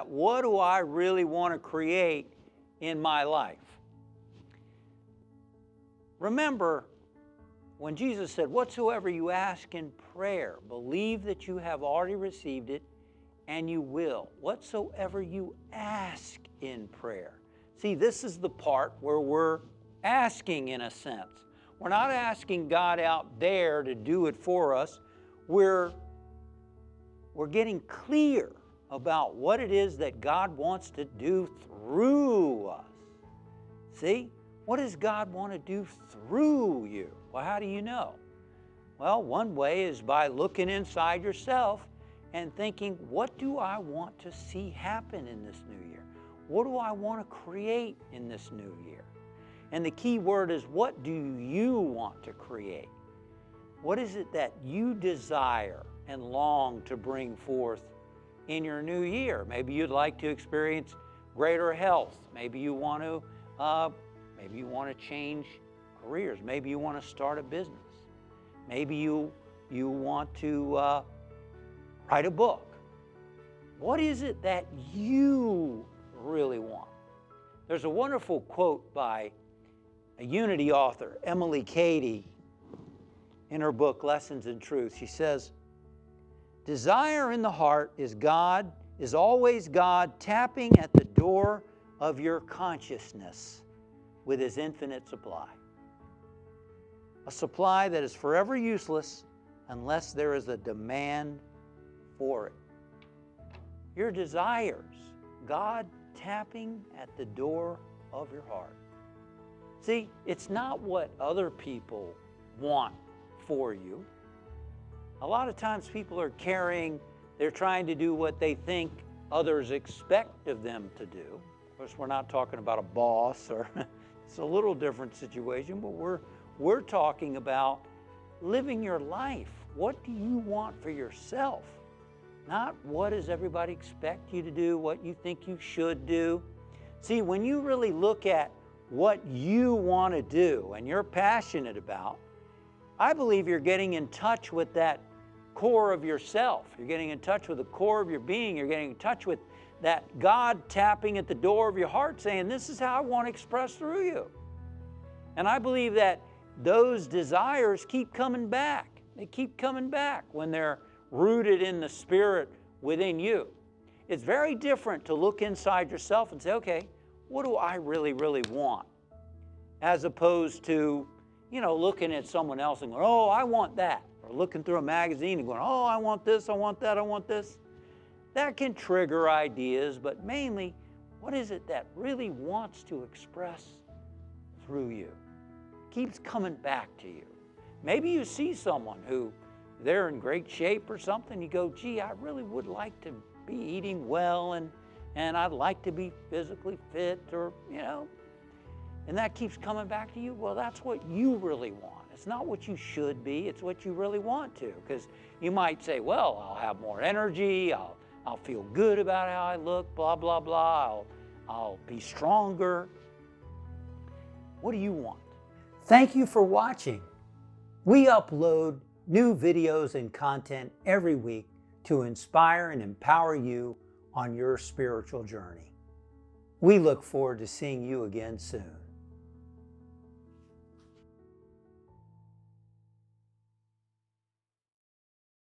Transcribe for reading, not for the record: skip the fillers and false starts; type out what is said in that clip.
What do I really want to create in my life? Remember, when Jesus said, whatsoever you ask in prayer, believe that you have already received it, and you will. Whatsoever you ask in prayer. See, this is the part where we're asking in a sense. We're not asking God out there to do it for us. We're getting clear about what it is that God wants to do through us. See? What does God want to do through you? Well, how do you know? Well, one way is by looking inside yourself and thinking, what do I want to see happen in this new year? What do I want to create in this new year? And the key word is, what do you want to create? What is it that you desire and long to bring forth in your new year? Maybe you'd like to experience greater health. Maybe you want to change careers. Maybe you want to start a business. Maybe you want to write a book. What is it that you really want? There's a wonderful quote by a Unity author, Emily Cady, in her book, Lessons in Truth. She says, desire in the heart is always God tapping at the door of your consciousness with His infinite supply. A supply that is forever useless unless there is a demand for it. Your desires, God tapping at the door of your heart. See, it's not what other people want for you. A lot of times people are they're trying to do what they think others expect of them to do. Of course, we're not talking about a boss, or it's a little different situation, but we're talking about living your life. What do you want for yourself? Not what does everybody expect you to do, what you think you should do. See, when you really look at what you want to do and you're passionate about, I believe you're getting in touch with that core of yourself. You're getting in touch with the core of your being. You're getting in touch with that God tapping at the door of your heart saying, this is how I want to express through you. And I believe that those desires keep coming back. They keep coming back when they're rooted in the Spirit within you. It's very different to look inside yourself and say, okay, what do I really, really want? As opposed to, looking at someone else and going, oh, I want that. Or looking through a magazine and going, oh, I want this, I want that, I want this. That can trigger ideas, but mainly, what is it that really wants to express through you? Keeps coming back to you. Maybe you see someone who they're in great shape or something. You go, gee, I really would like to be eating well, and I'd like to be physically fit, or, and that keeps coming back to you. Well, that's what you really want. It's not what you should be. It's what you really want to. Because you might say, well, I'll have more energy. I'll feel good about how I look, blah, blah, blah. I'll be stronger. What do you want? Thank you for watching. We upload new videos and content every week to inspire and empower you on your spiritual journey. We look forward to seeing you again soon.